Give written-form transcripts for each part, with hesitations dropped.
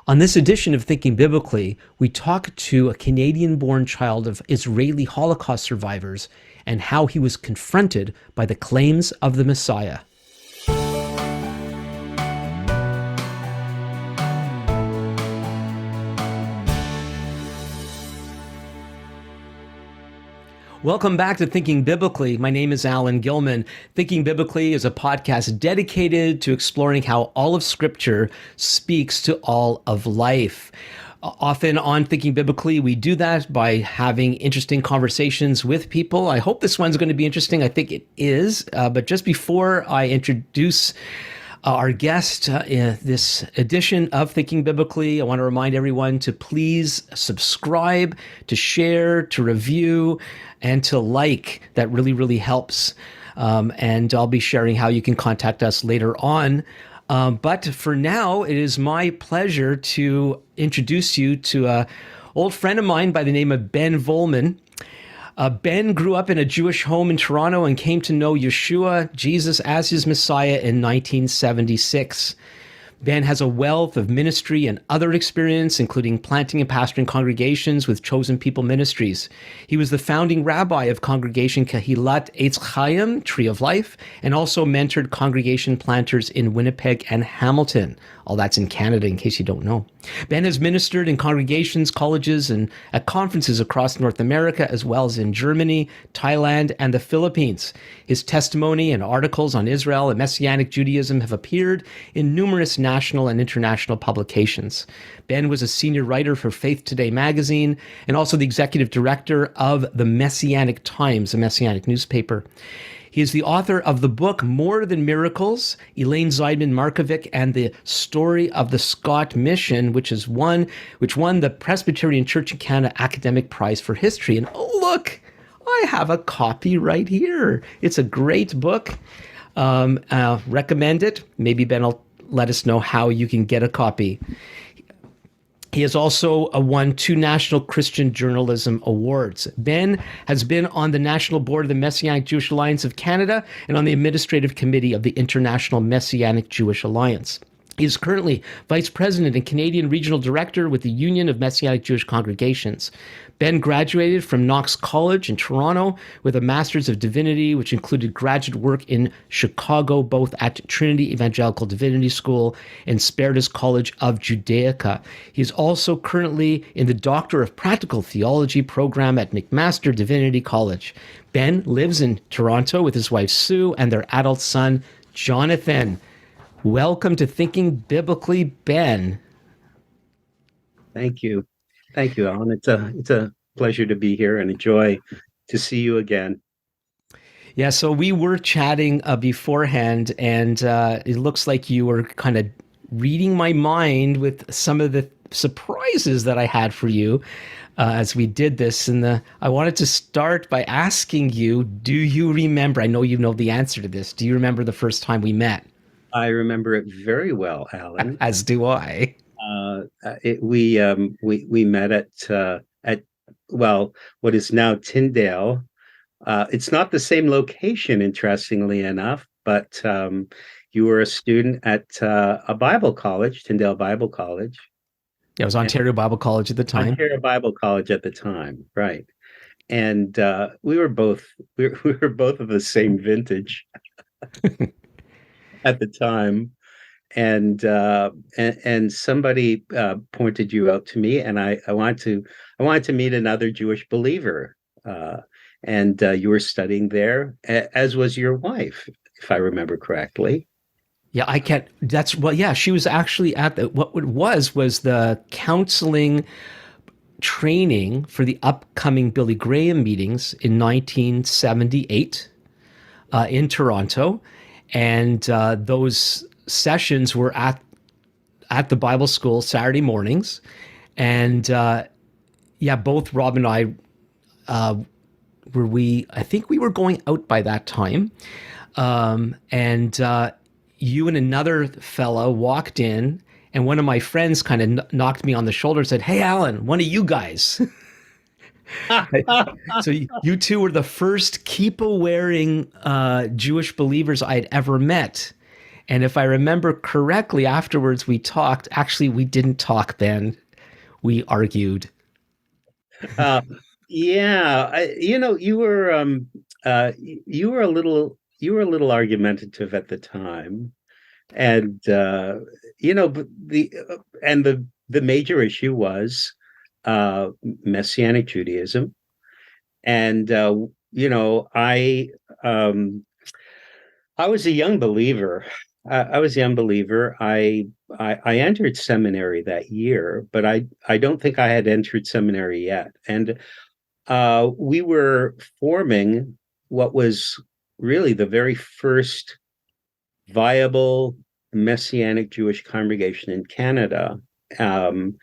On this edition of Thinking Biblically, we talk to a Canadian-born child of Israeli Holocaust survivors and how he was confronted by the claims of the Messiah. Welcome back to Thinking Biblically. My name is Alan Gilman. Thinking Biblically is a podcast dedicated to exploring how all of Scripture speaks to all of life. Often on Thinking Biblically, we do that by having interesting conversations with people. I hope this one's going to be interesting. I think it is. But just before I introduce our guest in this edition of Thinking Biblically, I want to remind everyone to please subscribe, to share, to review, and to like. That really, really helps. And I'll be sharing how you can contact us later on. But for now, it is my pleasure to introduce you to an old friend of mine by the name of Ben Volman. Ben grew up in a Jewish home in Toronto and came to know Yeshua, Jesus, as his Messiah in 1976. Ben has a wealth of ministry and other experience, including planting and pastoring congregations with Chosen People Ministries. He was the founding rabbi of Congregation Kehilat Eitz Chaim, Tree of Life, and also mentored congregation planters in Winnipeg and Hamilton. All that's in Canada, in case you don't know. Ben has ministered in congregations, colleges, and at conferences across North America, as well as in Germany, Thailand, and the Philippines. His testimony and articles on Israel and Messianic Judaism have appeared in numerous national and international publications. Ben was a senior writer for Faith Today magazine and also the executive director of the Messianic Times, a Messianic newspaper. He is the author of the book More Than Miracles, Elaine Zeidman-Markovic and the Story of the Scott Mission, which won the Presbyterian Church in Canada Academic Prize for History. And oh, look, I have a copy right here. It's a great book. Recommend it. Maybe Ben will let us know how you can get a copy. He has also won 2 National Christian Journalism Awards. Ben has been on the National Board of the Messianic Jewish Alliance of Canada and on the Administrative Committee of the International Messianic Jewish Alliance. He is currently Vice President and Canadian Regional Director with the Union of Messianic Jewish Congregations. Ben graduated from Knox College in Toronto with a Master's of Divinity, which included graduate work in Chicago, both at Trinity Evangelical Divinity School and Spertus College of Judaica. He is also currently in the Doctor of Practical Theology program at McMaster Divinity College. Ben lives in Toronto with his wife Sue and their adult son, Jonathan. Welcome to Thinking Biblically, Ben. Thank you. Thank you, Alan. It's a pleasure to be here and a joy to see you again. Yeah, so we were chatting beforehand, and it looks like you were kind of reading my mind with some of the surprises that I had for you as we did this. And I wanted to start by asking you, do you remember, I know you know the answer to this, do you remember the first time we met? I remember it very well, Alan. As do I. We met at what is now Tyndale. It's not the same location, interestingly enough, but you were a student at a Bible college, Tyndale Bible College. Yeah, it was Ontario Bible College at the time. Ontario Bible College at the time, right? And we were both of the same vintage at the time. And somebody pointed you out to me, and I wanted to meet another Jewish believer, and you were studying there, as was your wife, if I remember correctly. Yeah, I can't. That's well. Yeah, she was actually at what it was the counseling training for the upcoming Billy Graham meetings in 1978 in Toronto, and those sessions were at the Bible school Saturday mornings, and both Rob and I I think we were going out by that time, and you and another fellow walked in, and one of my friends kind of knocked me on the shoulder and said, "Hey, Alan, one of you guys." So you two were the first kippah-wearing Jewish believers I'd ever met. And if I remember correctly, afterwards we talked. Actually, we didn't talk then. We argued. Uh, yeah, you were a little argumentative at the time, and but the major issue was Messianic Judaism, and um, I was a young believer. I was a young believer. I entered seminary that year, but I don't think I had entered seminary yet, and we were forming what was really the very first viable Messianic Jewish congregation in Canada, um,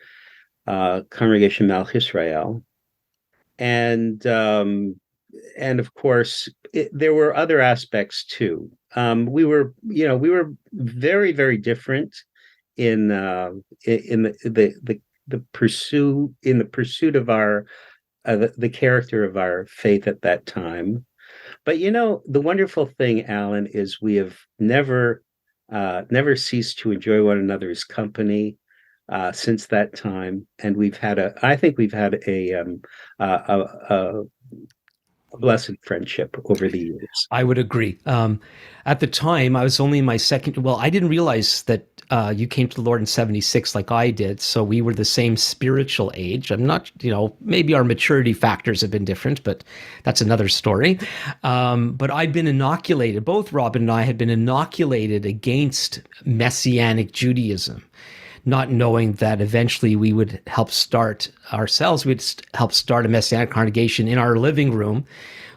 Congregation Malch Israel, and of course there were other aspects too. We were very, very different in the pursuit of our the character of our faith at that time. But the wonderful thing, Alan, is we have never ceased to enjoy one another's company since that time, and I think we've had a blessed friendship over the years. I would agree. At the time, I was only in my second. Well, I didn't realize that you came to the Lord in '76 like I did. So we were the same spiritual age. I'm not, maybe our maturity factors have been different, but that's another story. But I'd been inoculated. Both Robin and I had been inoculated against Messianic Judaism, not knowing that eventually we would help start ourselves. We'd help start a Messianic congregation in our living room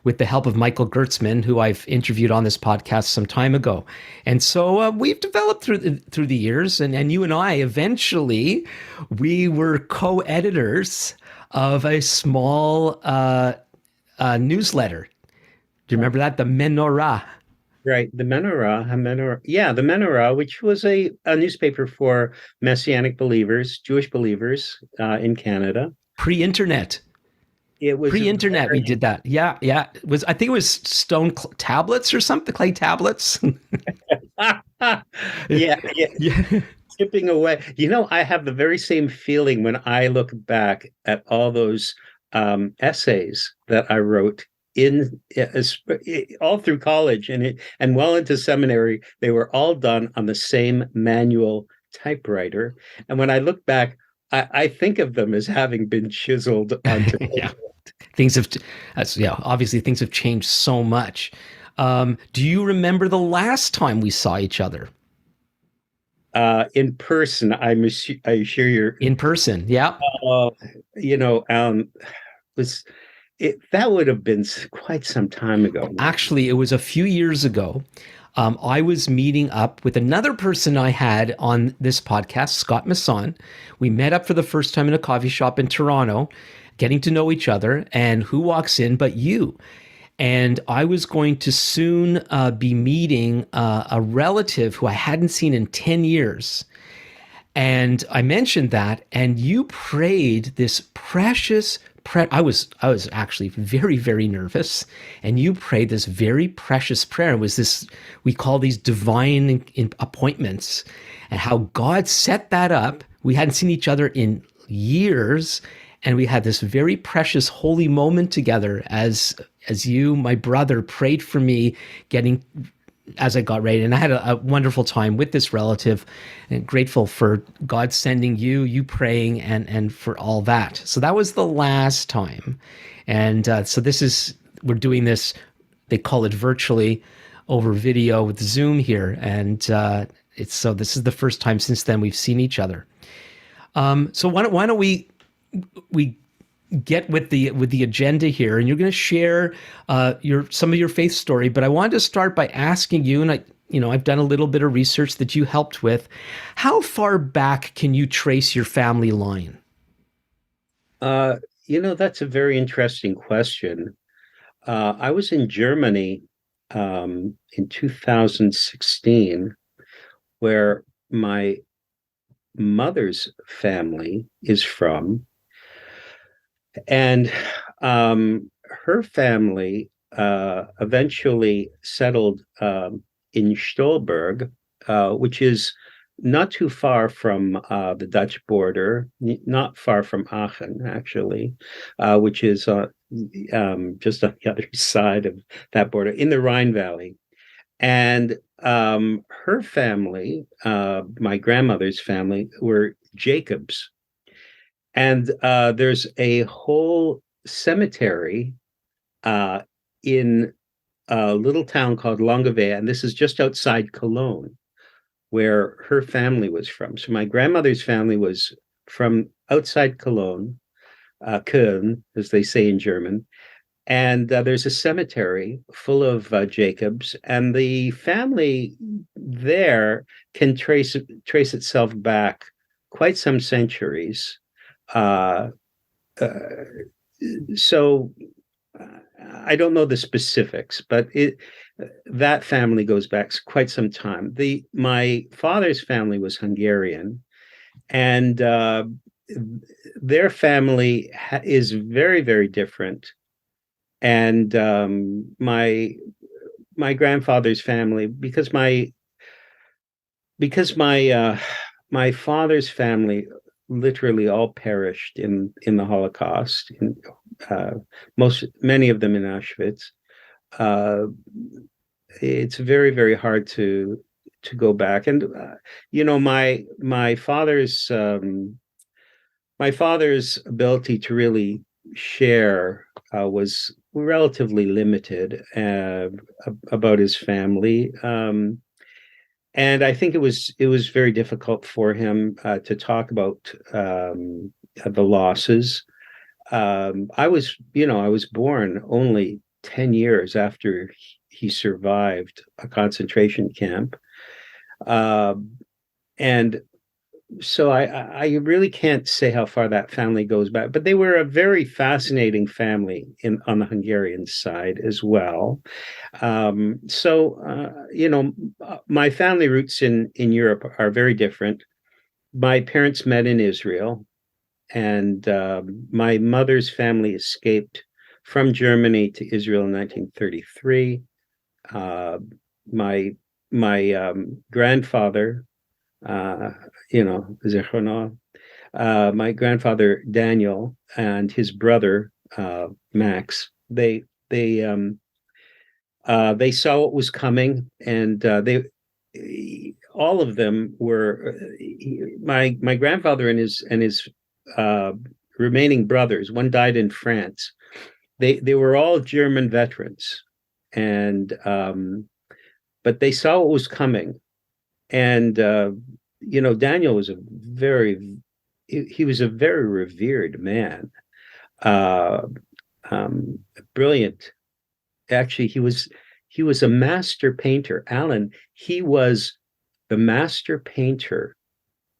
with the help of Michael Gertzman, who I've interviewed on this podcast some time ago. And so we've developed through the years, and you and I eventually, we were co-editors of a small newsletter. Do you remember that? The Menorah. Right, the Menorah, which was a newspaper for Messianic believers, Jewish believers in Canada. Pre-internet. It was Pre-internet, we did that. Yeah, yeah. I think it was stone tablets or something, clay tablets. yeah, yeah, Yeah. chipping away. I have the very same feeling when I look back at all those essays that I wrote in all through college and well into seminary. They were all done on the same manual typewriter, and when I look back, I think of them as having been chiseled onto Yeah. Things have, yeah, obviously things have changed so much. Do you remember the last time we saw each other? in person. I assure you. In person, yeah. Uh, was it that would have been quite some time ago now. Actually, it was a few years ago. I was meeting up with another person I had on this podcast, Scott Masson. We met up for the first time in a coffee shop in Toronto, getting to know each other. And who walks in but you? And I was going to soon be meeting a relative who I hadn't seen in 10 years. And I mentioned that, and you prayed this precious. I was actually very, very nervous, and you prayed this very precious prayer. It was this, we call these divine appointments, and how God set that up. We hadn't seen each other in years, and we had this very precious holy moment together as you, my brother, prayed for me, getting as I got ready. And I had a wonderful time with this relative, and grateful for God sending you praying, and for all that. So that was the last time. And so we're doing this, they call it virtually over video with Zoom here. And this is the first time since then we've seen each other. So why don't we get with the agenda here, and you're going to share some of your faith story. But I wanted to start by asking you, and I've done a little bit of research that you helped with. How far back can you trace your family line? That's a very interesting question. I was in Germany in 2016, where my mother's family is from. And her family eventually settled in Stolberg, which is not too far from the Dutch border, not far from Aachen, actually, which is just on the other side of that border in the Rhine Valley. And her family, my grandmother's family, were Jacobs. And there's a whole cemetery in a little town called Longueuil, and this is just outside Cologne, where her family was from. So my grandmother's family was from outside Cologne, Köln, as they say in German. And there's a cemetery full of Jacobs, and the family there can trace itself back quite some centuries. Uh, uh, so I don't know the specifics, but that family goes back quite some time. My father's family was Hungarian, and their family is very, very different. And my grandfather's family, because my my father's family literally all perished in the Holocaust, uh, many of them in Auschwitz. Uh, it's very, very hard to go back. And my father's ability to really share was relatively limited about his family. And I think it was very difficult for him to talk about the losses. I was born only 10 years after he survived a concentration camp. Uh, and so I really can't say how far that family goes back, but they were a very fascinating family on the Hungarian side as well. My family roots in Europe are very different. My parents met in Israel, and my mother's family escaped from Germany to Israel in 1933. Uh, my my grandfather, uh, my grandfather Daniel and his brother Max, they saw what was coming, and they all of them were my grandfather and his uh, remaining brothers. One died in France. They were all German veterans, and but they saw what was coming, and Daniel was he was a very revered man, uh, brilliant. Actually, he was a master painter. Alan, he was the master painter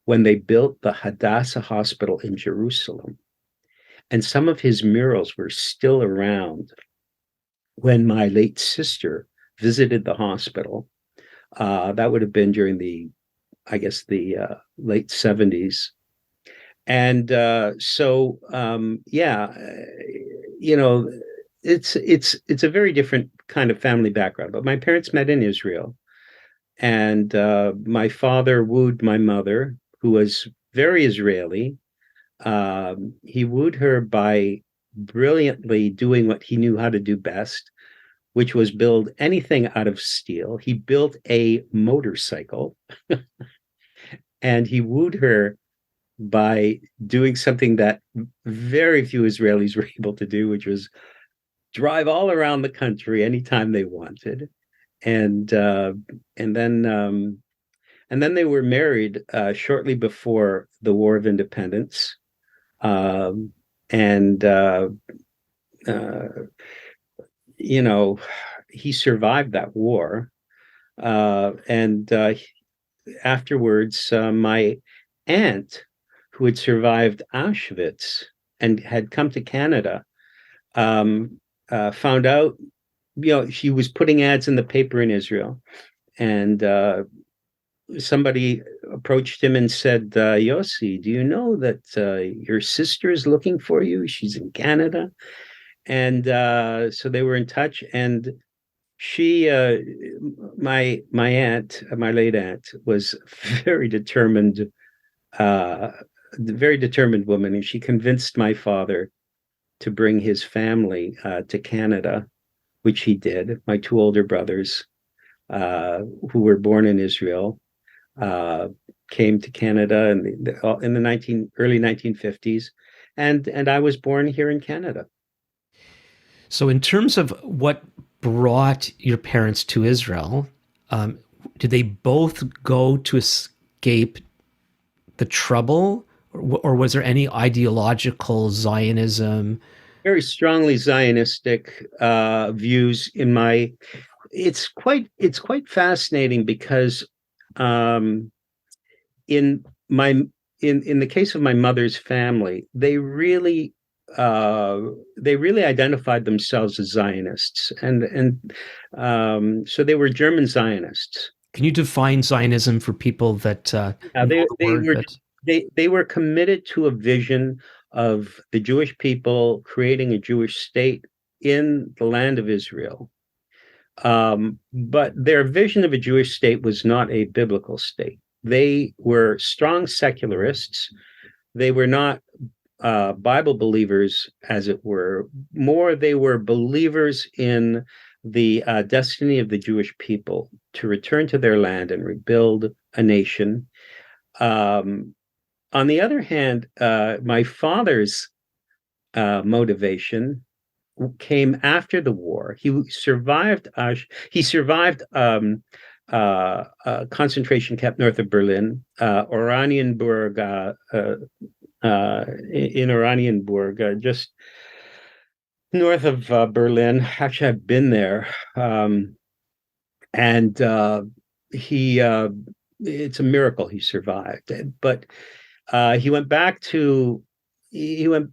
when they built the Hadassah Hospital in Jerusalem. And some of his murals were still around when my late sister visited the hospital. That would have been during I guess, the late 70s. And you know, it's a very different kind of family background. But my parents met in Israel, and my father wooed my mother, who was very Israeli. He wooed her by brilliantly doing what he knew how to do best, which was build anything out of steel. He built a motorcycle, and he wooed her by doing something that very few Israelis were able to do, which was drive all around the country anytime they wanted. And and then um, and then they were married shortly before the War of Independence. Um, and uh, you know, he survived that war. And afterwards, my aunt, who had survived Auschwitz and had come to Canada, found out, she was putting ads in the paper in Israel, and somebody approached him and said, Yossi, do you know that your sister is looking for you? She's in Canada. And so they were in touch, and She, my aunt, my late aunt, was very determined, uh, very determined woman, and she convinced my father to bring his family to Canada, which he did. My two older brothers, uh, who were born in Israel, uh, came to Canada in the early 1950s, and I was born here in Canada. So, in terms of what brought your parents to Israel, um, did they both go to escape the trouble, or was there any ideological Zionism? Very strongly Zionistic views in my. It's quite fascinating because um, in my in the case of my mother's family, they really identified themselves as Zionists, and so they were German Zionists. Can you define Zionism for people that Yeah, know they the they word, were but they were committed to a vision of the Jewish people creating a Jewish state in the land of Israel. But their vision of a Jewish state was not a biblical state. They were strong secularists. They were not Bible believers, as it were. More, they were believers in the destiny of the Jewish people to return to their land and rebuild a nation. Um, on the other hand, my father's motivation came after the war. He survived a concentration camp north of Berlin, Oranienburg, in Oranienburg, just north of Berlin. Actually, I've been there, and he. It's a miracle he survived, but he went back to he went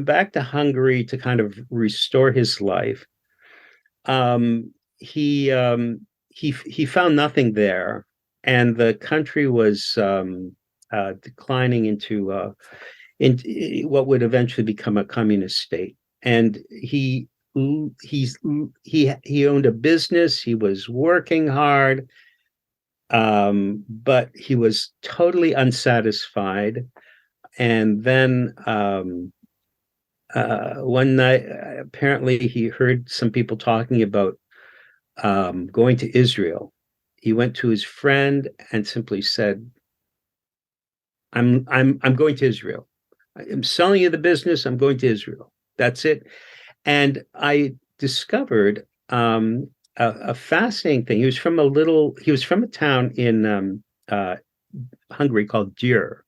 back to Hungary to kind of restore his life. Um, he found nothing there, and the country was declining into what would eventually become a communist state. And he owned a business. He was working hard, but he was totally unsatisfied. And then one night, apparently, he heard some people talking about going to Israel. He went to his friend and simply said, I'm going to Israel. I'm selling you the business. I'm going to Israel. That's it." And I discovered a fascinating thing. He was from a town in Hungary called Győr.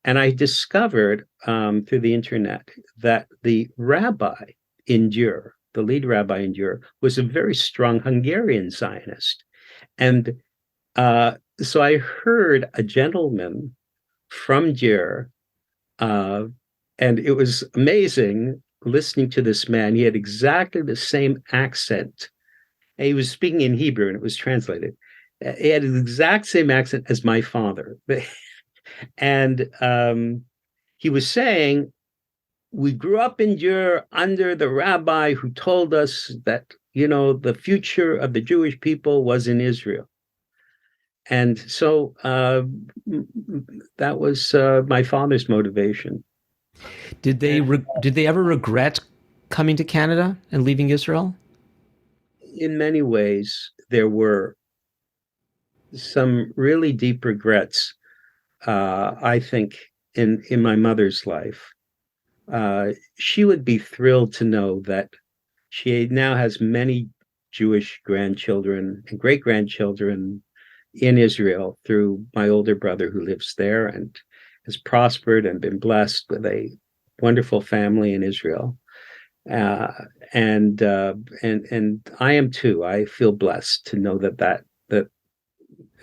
And I discovered through the internet that the rabbi in Győr, the lead rabbi in Győr, was a very strong Hungarian Zionist. And so I heard a gentleman from Győr, uh, and it was amazing listening to this man. He had exactly the same accent. He was speaking in Hebrew, and it was translated. He had the exact same accent as my father. And he was saying, we grew up in Ur under the rabbi who told us that, the future of the Jewish people was in Israel. And so that was my father's motivation. did they ever regret coming to Canada and leaving Israel? In many ways, there were some really deep regrets, I think, in my mother's life. She would be thrilled to know that she now has many Jewish grandchildren and great grandchildren in Israel through my older brother who lives there and has prospered and been blessed with a wonderful family in Israel. Uh, and I am too. I feel blessed to know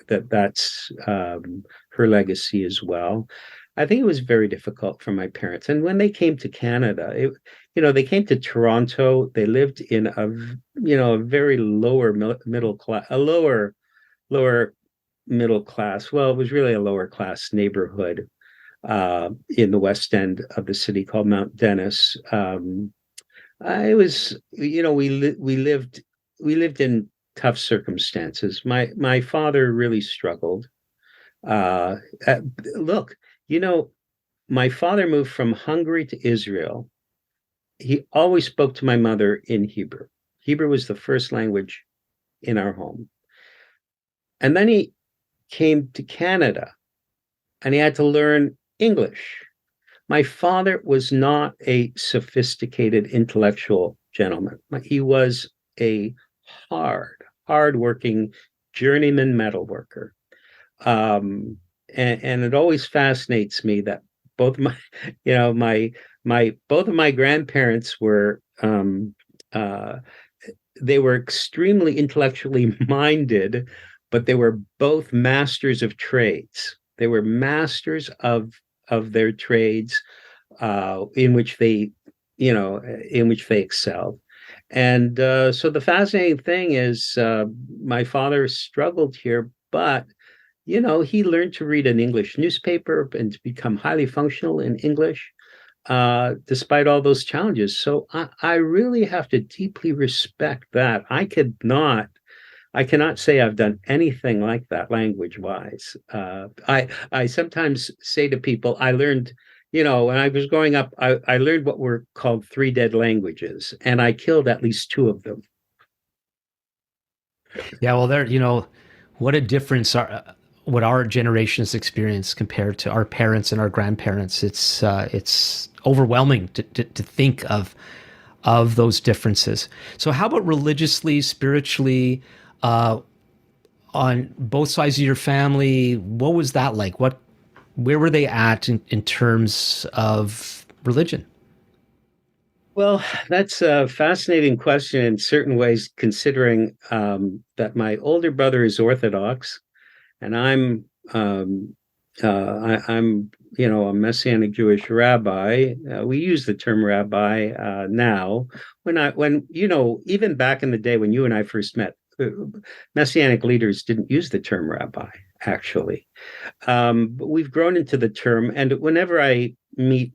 that's her legacy as well. I think it was very difficult for my parents. And when they came to Canada, they came to Toronto. They lived in a very middle class, lower middle class. Well, it was really a lower class neighborhood in the west end of the city called Mount Dennis. I was, we lived in tough circumstances. My father really struggled. Uh, uh, Look, you know, my father moved from Hungary to Israel. He always spoke to my mother in Hebrew. Hebrew was the first language in our home. And then he came to Canada and he had to learn English. My father was not a sophisticated intellectual gentleman. He was a hard working journeyman metal worker. Um, and it always fascinates me that both my, you know, my both of my grandparents were uh, they were extremely intellectually minded, but they were both masters of trades. They were masters of their trades, in which they, in which they excelled. And so the fascinating thing is, my father struggled here, but he learned to read an English newspaper and to become highly functional in English, despite all those challenges. So I really have to deeply respect that. I cannot say I've done anything like that language wise. I sometimes say to people, I learned, when I was growing up, I learned what were called three dead languages, and I killed at least two of them. Yeah, well, what a difference what our generation's experience compared to our parents and our grandparents. It's overwhelming to think of those differences. So, how about religiously, spiritually, uh, on both sides of your family? What was that like? Where were they at in terms of religion? Well, that's a fascinating question in certain ways, considering that my older brother is Orthodox, and I'm a Messianic Jewish rabbi. We use the term rabbi now. When even back in the day when you and I first met, Messianic leaders didn't use the term rabbi actually. But we've grown into the term, and whenever I meet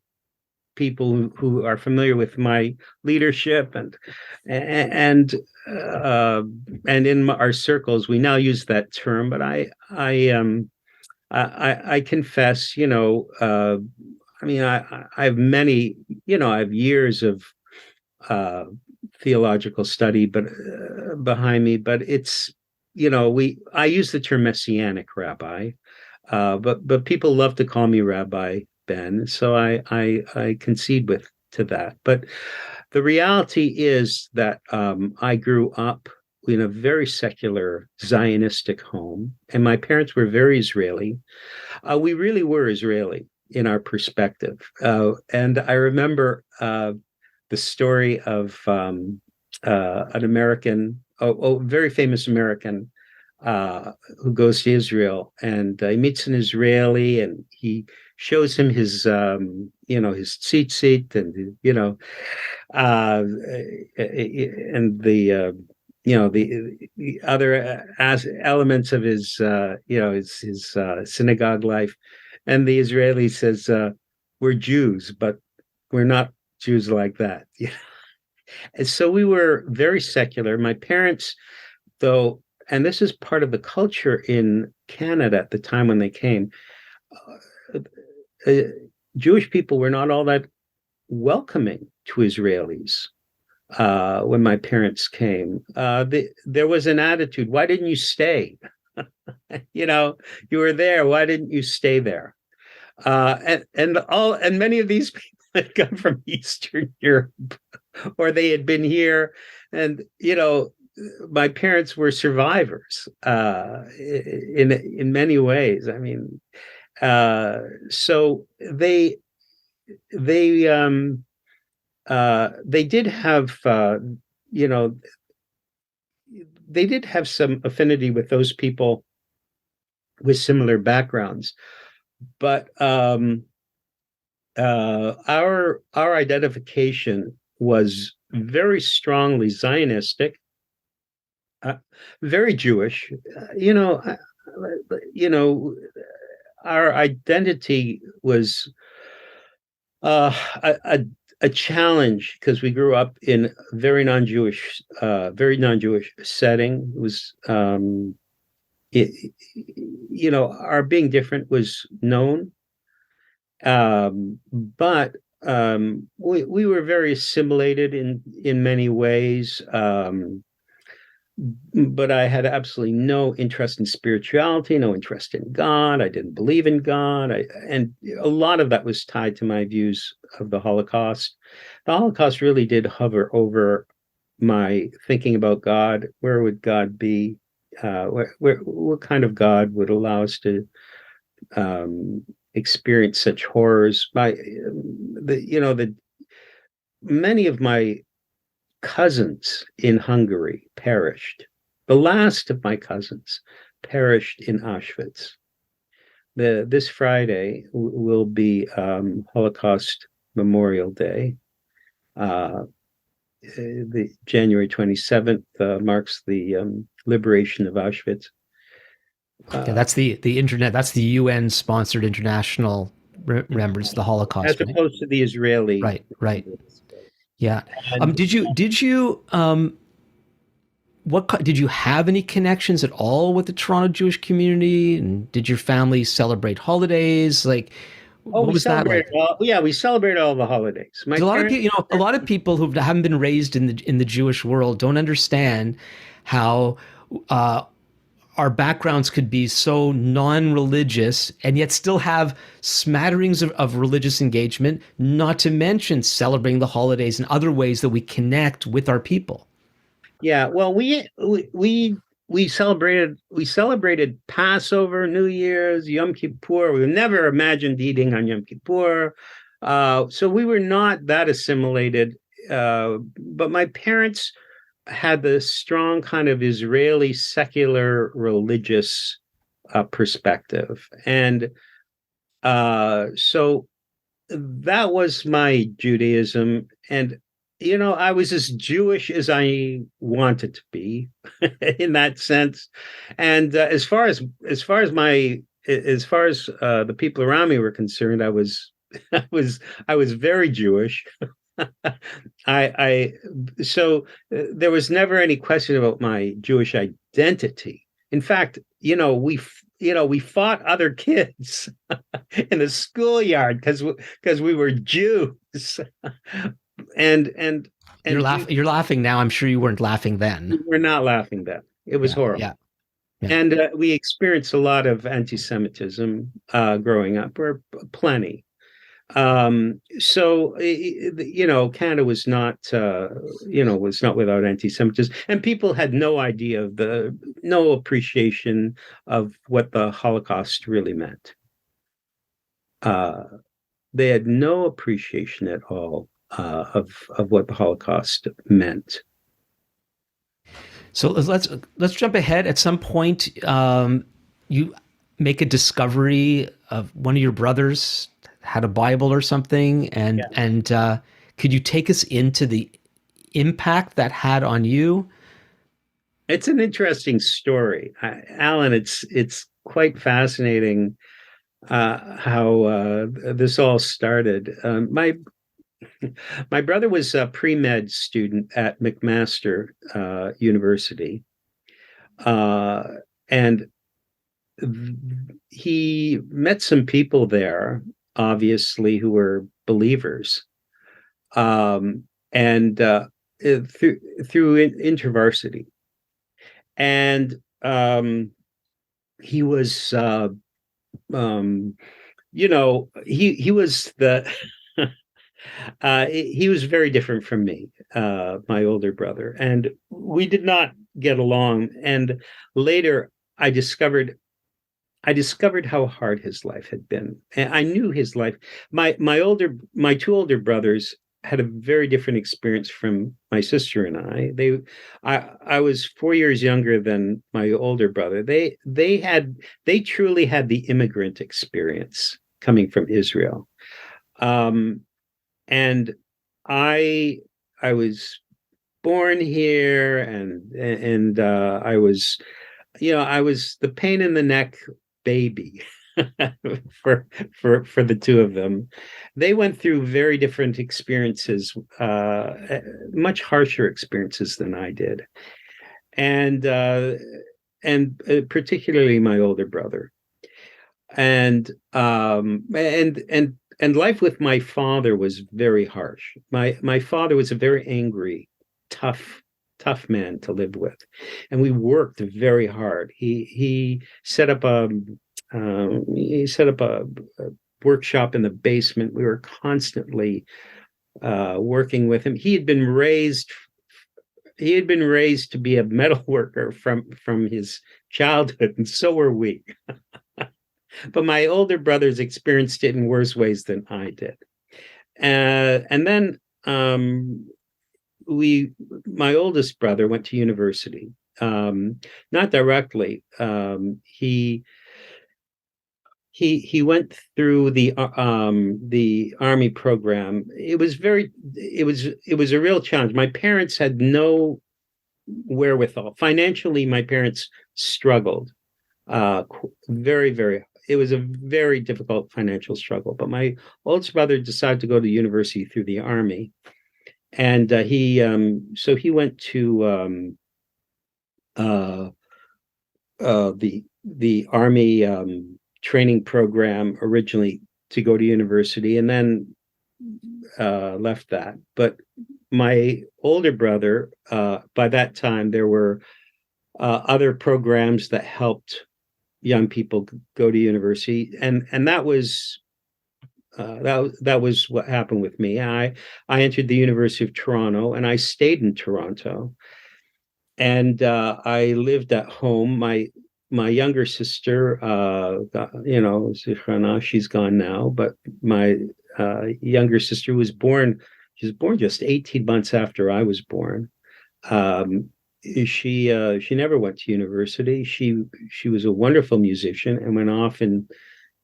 people who are familiar with my leadership and uh, and in our circles, we now use that term. But I confess, I mean, I have many, I have years of uh, theological study, but behind me. But it's, I use the term messianic rabbi, but people love to call me Rabbi Ben, so I concede with to that. But the reality is that I grew up in a very secular Zionistic home, and my parents were very Israeli. We really were Israeli in our perspective. And I remember the story of an American, very famous American, who goes to Israel, and he meets an Israeli, and he shows him his tzitzit, and and the other elements of his synagogue life. And the Israeli says, "We're Jews, but we're not Jews like that." And so we were very secular. My parents, though, and this is part of the culture in Canada at the time when they came, uh, uh, Jewish people were not all that welcoming to Israelis. When my parents came, there was an attitude: "Why didn't you stay? you know, you were there. Why didn't you stay there?" And many of these people had come from Eastern Europe, or they had been here, and my parents were survivors in many ways. I mean, so they they did have you know they did have some affinity with those people with similar backgrounds, but our identification was very strongly Zionistic, uh, very Jewish. You know, our identity was uh, a, a a challenge because we grew up in a very non-Jewish setting. It was, it, our being different was known, but we were very assimilated in many ways. But I had absolutely no interest in spirituality, no interest in God. I didn't believe in God. And a lot of that was tied to my views of the Holocaust. The Holocaust really did hover over my thinking about God. Where would God be? What kind of God would allow us to experience such horrors? The many of my cousins in Hungary perished. The last of my cousins perished in Auschwitz. This Friday will be Holocaust Memorial Day. The January 27th marks the liberation of Auschwitz. Yeah, that's the internet. That's the UN sponsored international remembrance of the Holocaust, As right? opposed to the Israeli. Right. Yeah. And Did you did you have any connections at all with the Toronto Jewish community? And did your family celebrate holidays? Like, oh, what we was that celebrated like? all. Yeah, we celebrated all the holidays. My Because a lot of parents. people, a lot of people who haven't been raised in the Jewish world don't understand how uh, our backgrounds could be so non-religious and yet still have smatterings of religious engagement, not to mention celebrating the holidays and other ways that we connect with our people. Yeah, well, we celebrated Passover, New Year's, Yom Kippur. We never imagined eating on Yom Kippur, so we were not that assimilated. But my parents had the strong kind of Israeli secular religious perspective, and so that was my Judaism. And I was as Jewish as I wanted to be in that sense. And as far as the people around me were concerned, I was I was very Jewish. I so there was never any question about my Jewish identity. In fact, we fought other kids in the schoolyard because we were Jews, and and You're and we You're laughing now. I'm sure you weren't laughing then. were not laughing then. It was Yeah. horrible, Yeah. Yeah. and we experienced a lot of anti-Semitism growing up, or plenty. So Canada was not without anti-Semitism, and people had no appreciation of what the Holocaust really meant. Uh, they had no appreciation at all of what the Holocaust meant. So let's jump ahead. At some point, you make a discovery of one of your brothers had a Bible or something, and Yeah, could you take us into the impact that had on you? it's an interesting story, Alan. It's quite fascinating how this all started. My brother was a pre-med student at McMaster University, uh, and he met some people there, obviously, who were believers, and through intervarsity, and he was, he was the he was very different from me, my older brother, and we did not get along. And later, I discovered I discovered how hard his life had been. And I knew his life. My two older brothers had a very different experience from my sister and I. I was 4 years younger than my older brother. They truly had the immigrant experience coming from Israel. Um, and I I was born here, and I was the pain in the neck baby. for for the two of them. They went through very different experiences, much harsher experiences than I did, and particularly my older brother. And life with my father was very harsh. My father was a very angry, tough man to live with, and we worked very hard. He set up a workshop in the basement. We were constantly working with him. He had been raised to be a metal worker from his childhood, and so were we. But my older brothers experienced it in worse ways than I did. And then my oldest brother went to university. Not directly. He went through the army program. It was a real challenge. My parents had no wherewithal financially. My parents struggled very, very. It was a very difficult financial struggle. But my oldest brother decided to go to university through the army, and he went to the army training program originally to go to university, and then left that. But my older brother, by that time, there were other programs that helped young people go to university, and that was what happened with me. I entered the University of Toronto, and I stayed in Toronto, and I lived at home. My younger sister, she's gone now, but my younger sister was born. She was born just 18 months after I was born. She never went to university. She was a wonderful musician and went off and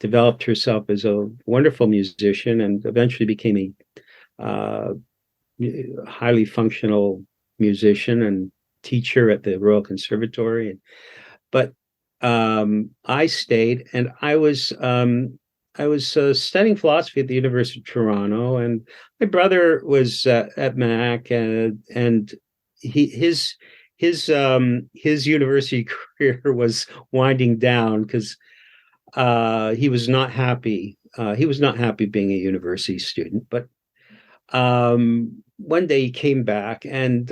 developed herself as a wonderful musician, and eventually became a highly functional musician and teacher at the Royal Conservatory. But I stayed, and I was studying philosophy at the University of Toronto, and my brother was at Mac, and his university career was winding down because he was not happy. He was not happy being a university student. But one day he came back, and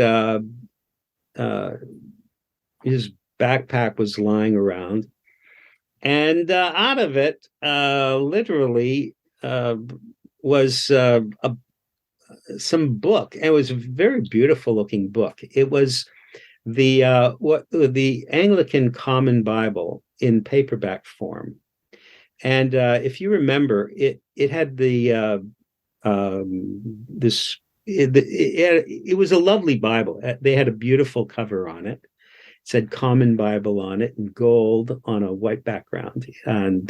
his backpack was lying around, and out of it, literally, was some book. And it was a very beautiful looking book. It was the Anglican Common Bible in paperback form, and if you remember, it had it was a lovely Bible. They had a beautiful cover on it. It said Common Bible on it in gold on a white background. And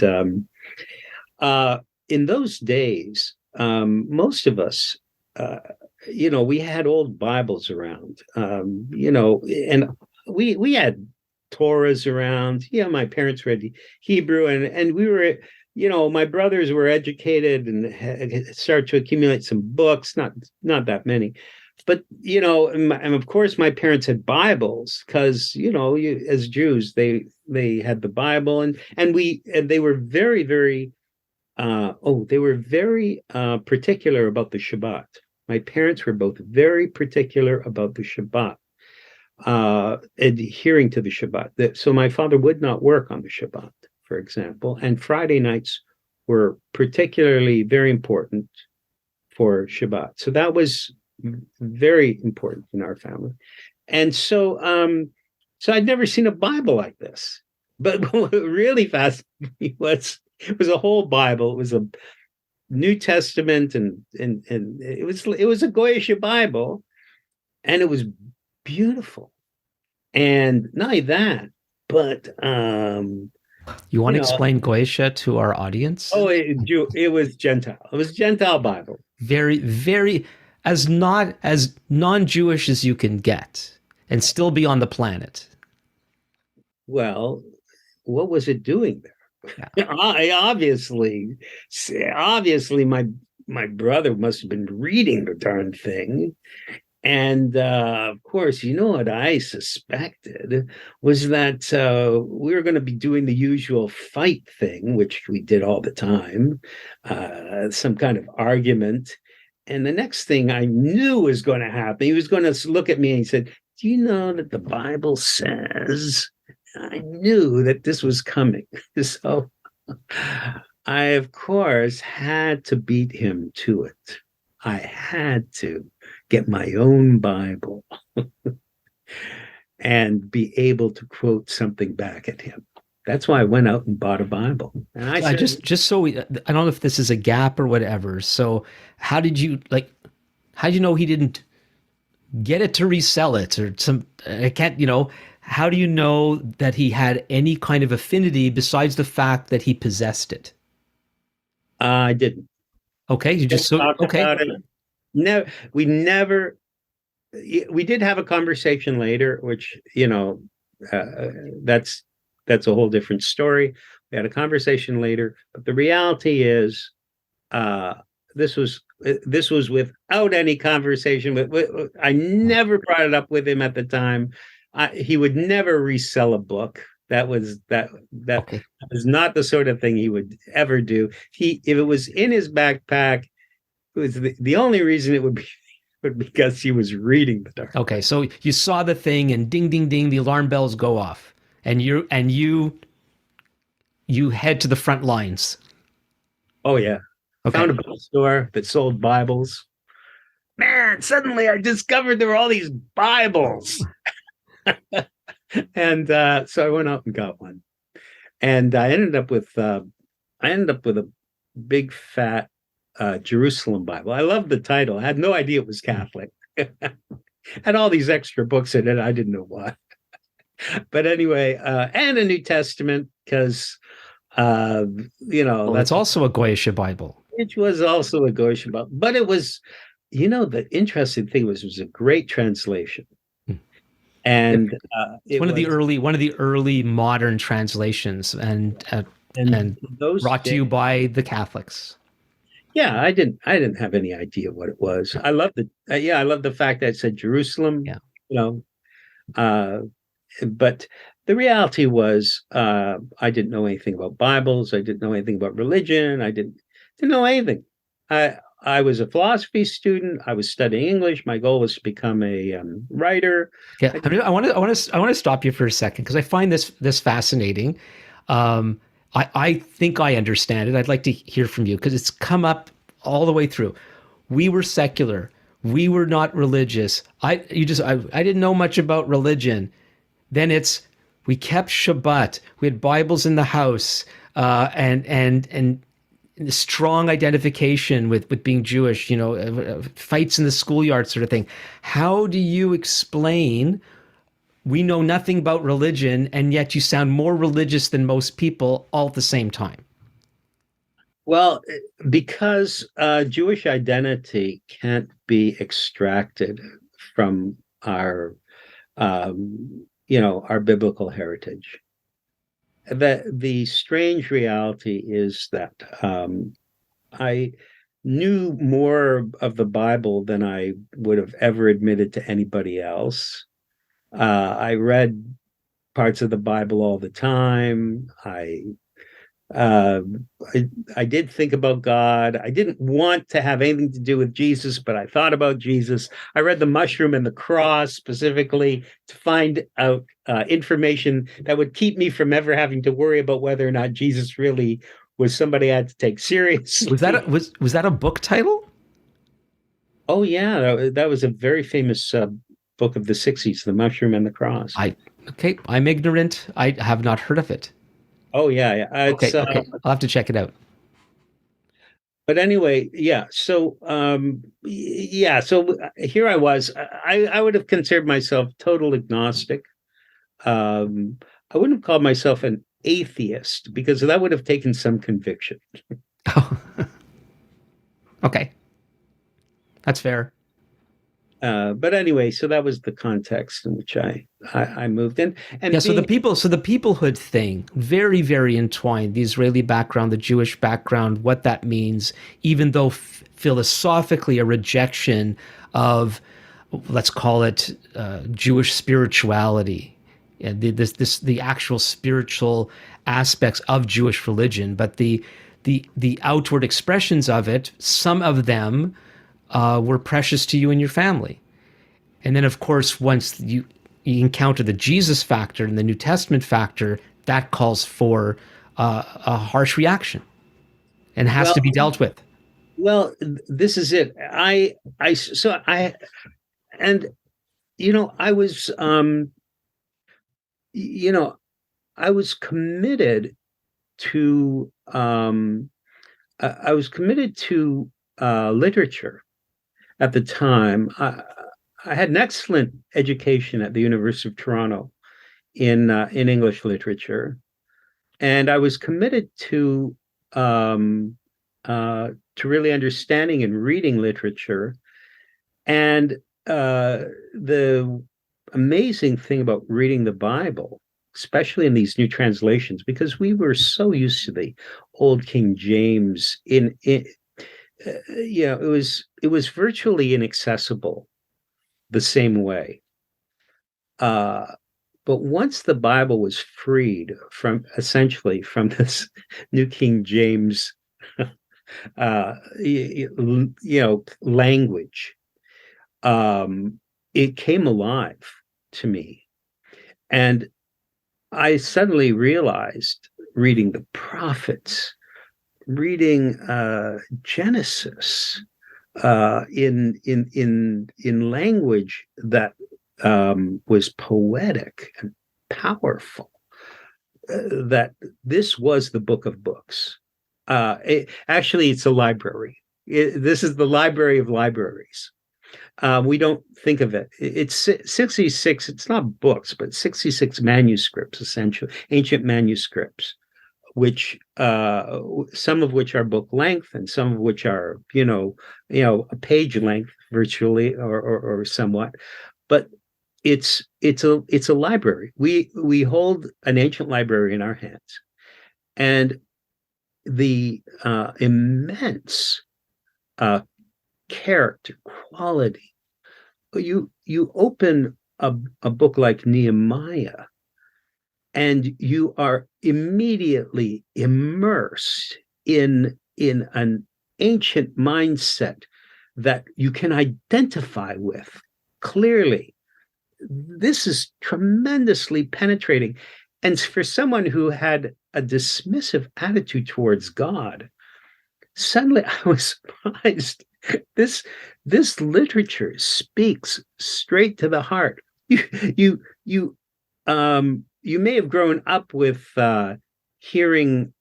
in those days, most of us, we had old Bibles around, and we had Torahs around. My parents read Hebrew, and we were, my brothers were educated and started to accumulate some books, not that many. But, and of course, my parents had Bibles because, as Jews, they had the Bible, and they were very, very, particular about the Shabbat. My parents were both very particular about the Shabbat, adhering to the Shabbat. So my father would not work on the Shabbat, for example, and Friday nights were particularly very important for Shabbat. So that was very important in our family. And so I'd never seen a Bible like this. But what really fascinated me was it was a whole Bible. It was a New Testament, and it was a Goyish Bible, and it was beautiful. And not only that, but you want to explain Goisha to our audience? Oh, it was Gentile. It was Gentile Bible. Very, very as non-Jewish as you can get, and still be on the planet. Well, what was it doing there? Yeah. I obviously my brother must have been reading the darn thing. And of course, you know what I suspected was that we were going to be doing the usual fight thing, which we did all the time, some kind of argument. And the next thing I knew was going to happen, he was going to look at me and he said, "Do you know that the Bible says?" I knew that this was coming. So I, of course, had to beat him to it. I had to get my own Bible and be able to quote something back at him. That's why I went out and bought a Bible. And I So I said, just so I don't know if this is a gap or whatever. So how did you how did you know he didn't get it to resell it or some? I can't. How do you know that he had any kind of affinity besides the fact that he possessed it? I didn't. Okay, you just so Talked okay. about it. No, we never, we did have a conversation later, which, uh, that's, that's a whole different story. We had a conversation later, but the reality is, uh, this was without any conversation. I never brought it up with him at the time. He would never resell a book. That Okay. was not the sort of thing he would ever do. If it was in his backpack, it was the only reason it would be because he was reading the darn Okay, thing. so you saw the thing and ding ding ding the alarm bells go off and you head to the front lines. Oh yeah, found Okay. a bookstore that sold Bibles. Man, suddenly I discovered there were all these Bibles. And so I went out and got one, and I ended up with a big fat Jerusalem Bible. I love the title. I had no idea it was Catholic. Had all these extra books in it. I didn't know why, but anyway, and a New Testament because uh, Well, it's that's also a Goyish Bible. which was also a Goshen Bible, but it was. The interesting thing was it was a great translation, Yep. and It's it was one of the early modern translations and and those brought to days. you by the Catholics. Yeah, I didn't have any idea what it was. I love the yeah, I love the fact that it said Jerusalem, Yeah. you know. Uh, but the reality was, I didn't know anything about Bibles. I didn't know anything about religion. I didn't know anything. I was a philosophy student. I was studying English. My goal was to become a writer. Yeah, I did, I want to stop you for a second because I find this fascinating. Um, I think I understand it. I'd like to hear from you because it's come up all the way through. We were secular. We were not religious. I didn't know much about religion. Then it's we kept Shabbat. We had Bibles in the house, and strong identification with being Jewish. Fights in the schoolyard sort of thing. How do you explain? We know nothing about religion, and yet you sound more religious than most people all at the same time. well, because Jewish identity can't be extracted from our biblical heritage. The strange reality is that I knew more of the Bible than I would have ever admitted to anybody else. I read parts of the Bible all the time. Uh, I did think about God. I didn't want to have anything to do with Jesus, but I thought about Jesus. I read The Mushroom and the Cross specifically to find out information that would keep me from ever having to worry about whether or not Jesus really was somebody I had to take seriously. Was that a book title? Oh yeah, that was a very famous book of the '60s, The Mushroom and the Cross. I Okay, I'm ignorant. I have not heard of it. Oh yeah, yeah. It's Okay, I'll have to check it out. but anyway, yeah. So yeah. So here I was. I would have considered myself total agnostic. Um, I wouldn't have called myself an atheist because that would have taken some conviction. Okay, that's fair. But anyway, so that was the context in which I moved in, Yeah, and being so the peoplehood thing, very, very entwined. The Israeli background, the Jewish background, what that means, even though philosophically a rejection of, let's call it Jewish spirituality, yeah, the actual spiritual aspects of Jewish religion, but the outward expressions of it, some of them were precious to you and your family. And then, of course, once you encounter the Jesus factor and the New Testament factor, that calls for a harsh reaction and has well, to be dealt with. this is it. So I and I was you know I was committed to I was committed to literature at the time. I had an excellent education at the University of Toronto in English literature, and I was committed um, to really understanding and reading literature. And the amazing thing about reading the Bible, especially in these new translations, because we were so used to the old King James, it was virtually inaccessible the same way. Uh, but once the Bible was freed from essentially from this New King James, language, it came alive to me. And I suddenly realized, reading the prophets, reading Genesis in language that was poetic and powerful, that this was the book of books. Actually, it's a library. This is the library of libraries. We don't think of it. It's 66. It's not books, but 66 manuscripts, essentially ancient manuscripts, which some of which are book length, and some of which are a page length, virtually or somewhat. But it's a library. We hold an ancient library in our hands, and the immense uh, character quality. You open a book like Nehemiah, and you are immediately immersed in an ancient mindset that you can identify with clearly. This is tremendously penetrating. And for someone who had a dismissive attitude towards God, suddenly I was surprised. This this literature speaks straight to the heart. You you you may have grown up with hearing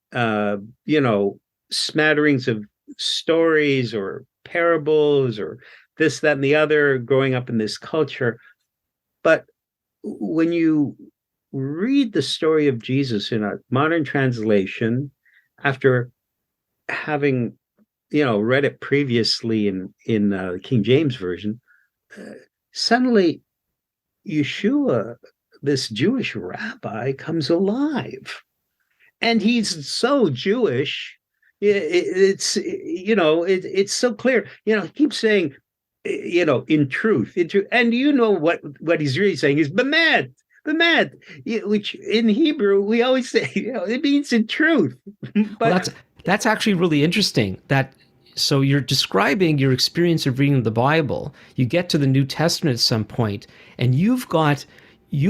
smatterings of stories or parables or this, that, and the other growing up in this culture. But when you read the story of Jesus in a modern translation, after having read it previously in King James version, uh, suddenly Yeshua, this Jewish rabbi, comes alive, and he's so Jewish. It's so clear. He keeps saying, in truth, and what he's really saying is bemed, bemed, which in Hebrew we always say, it means in truth. Well, But that's actually really interesting. That so you're describing your experience of reading the Bible. You get to the New Testament at some point, and you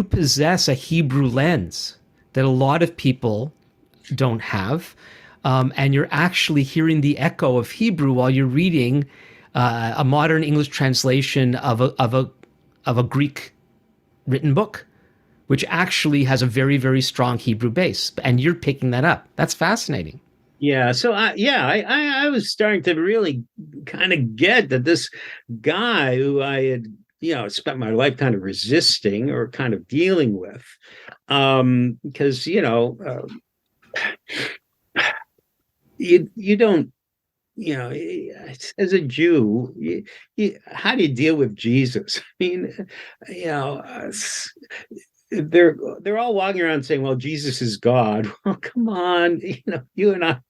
possess a Hebrew lens that a lot of people don't have, and you're actually hearing the echo of Hebrew while you're reading a modern English translation of a Greek written book, which actually has a very, very strong Hebrew base, and you're picking that up. That's fascinating. yeah, so I was starting to really kind of get that this guy who I had spent my life kind of resisting or kind of dealing with, because you don't as a Jew, how do you deal with Jesus? I mean, you know, they're all walking around saying, "Well, Jesus is God." Well, come on, you and I,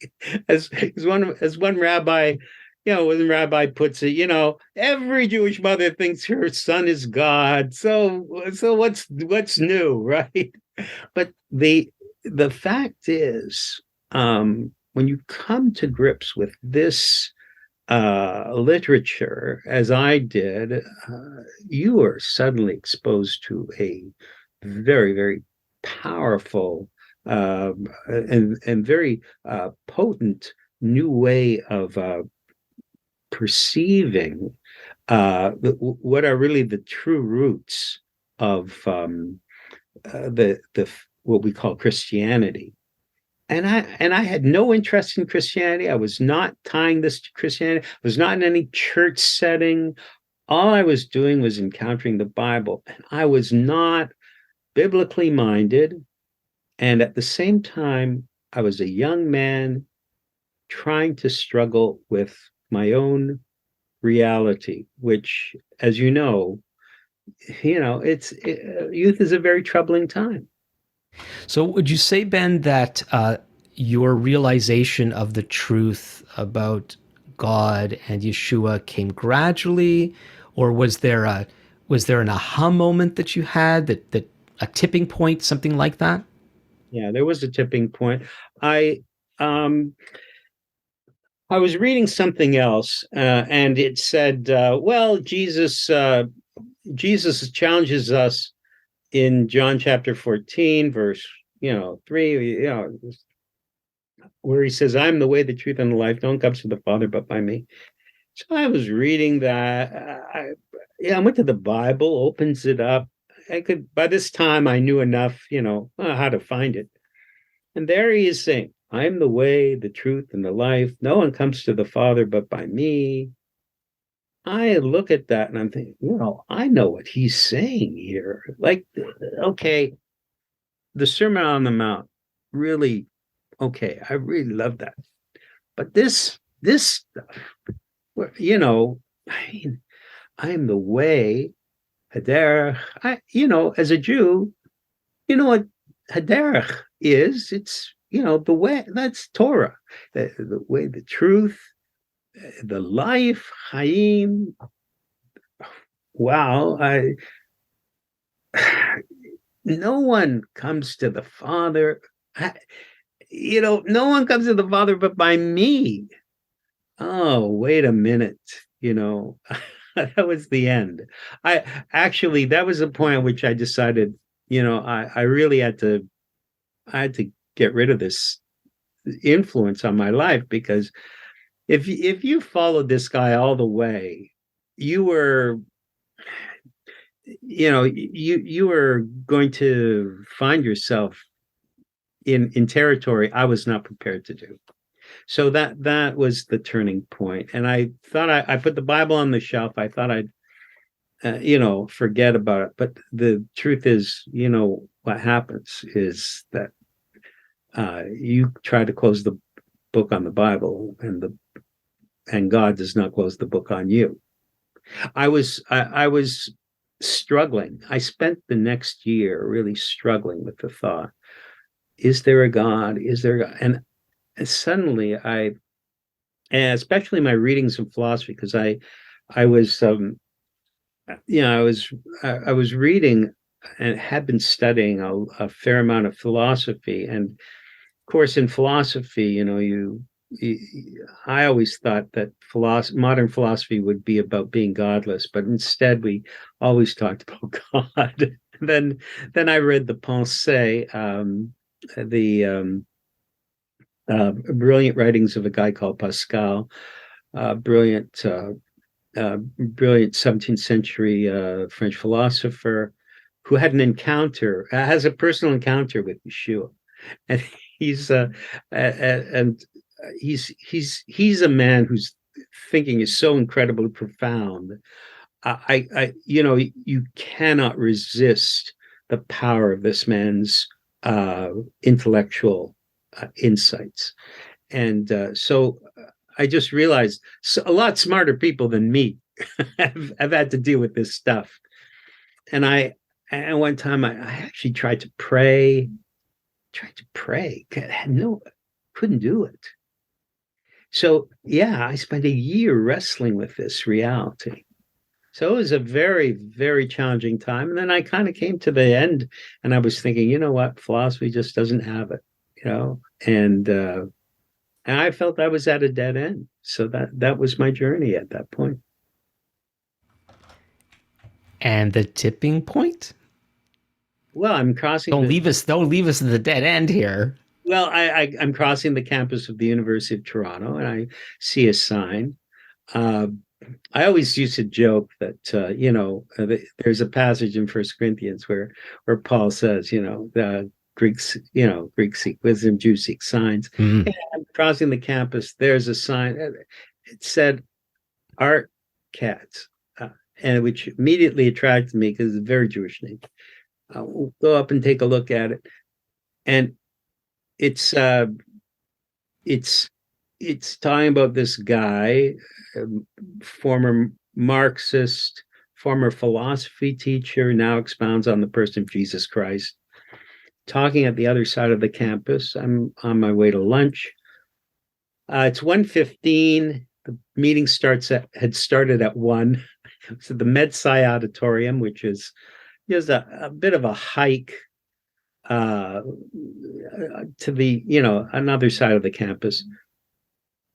as one rabbi, one rabbi puts it, every Jewish mother thinks her son is God. So what's new, right? But the fact is, when you come to grips with this literature, as I did, you are suddenly exposed to a very, very powerful and very potent new way of perceiving what are really the true roots of the what we call Christianity. And I had no interest in Christianity. I was not tying this to Christianity. I was not in any church setting. All I was doing was encountering the Bible. And I was not biblically minded. And at the same time, I was a young man trying to struggle with my own reality, which, as youth is a very troubling time. So, would you say, Ben, that your realization of the truth about God and Yeshua came gradually, or was there an aha moment that you had, that a tipping point, something like that? Yeah, there was a tipping point. I um I was reading something else, and it said, well, Jesus challenges us in John chapter 14, verse 3, where he says, "I'm the way, the truth, and the life. No one comes to the Father but by me." So I was reading that. I went to the Bible, opens it up. By this time, I knew enough, how to find it. And there he is saying, "I am the way, the truth, and the life. No one comes to the Father but by me." I look at that and I'm thinking, I know what he's saying here. Like, okay, the Sermon on the Mount, really, okay, I really love that. But this stuff, I mean, I am the way, Haderach. As a Jew, you know what Haderach is? It's the way. That's Torah, the way, the truth, the life, Chaim. Wow, no one comes to the Father. No one comes to the Father but by me. Oh, wait a minute. That was the end. That was the point at which I decided, I really I had to get rid of this influence on my life, because if you followed this guy all the way, you were you were going to find yourself in territory I was not prepared to do. So that was the turning point. And I thought I put the Bible on the shelf. I thought I'd forget about it. But the truth is, what happens is that you try to close the book on the Bible, and God does not close the book on you. I was struggling. I spent the next year really struggling with the thought: is there a God? Is there a God? And suddenly and especially my readings in philosophy, because I was I was reading and had been studying a fair amount of philosophy. And of course, in philosophy, I always thought that modern philosophy would be about being godless, but instead we always talked about God. then I read the Pensée, the brilliant writings of a guy called Pascal, brilliant 17th century French philosopher, who had has a personal encounter with Yeshua. And he's and he's a man whose thinking is so incredibly profound. You cannot resist the power of this man's intellectual insights. And so I just realized a lot smarter people than me have had to deal with this stuff. And and one time I actually tried to pray. Couldn't do it. So yeah, I spent a year wrestling with this reality. So it was a very, very challenging time. And then I kind of came to the end and I was thinking, you know what, philosophy just doesn't have it, you know? And I felt I was at a dead end. So that was my journey at that point. And the tipping point? Well, I'm crossing Don't the leave us. Don't leave us at the dead end here. well, I'm crossing the campus of the University of Toronto, and I see a sign. Uh, I always used to joke that there's a passage in First Corinthians where Paul says, the Greeks, Greeks seek wisdom, Jews seek signs. Mm. And I'm crossing the campus. There's a sign. It said art cats, and which immediately attracted me because it's a very Jewish name. We'll go up and take a look at it, and it's uh, it's it's talking about this guy, former Marxist, former philosophy teacher, now expounds on the person of Jesus Christ, talking at the other side of the campus. I'm on my way to lunch. It's 1:15. The meeting had started at 1. So the MedSci Auditorium, which is just a bit of a hike to the another side of the campus.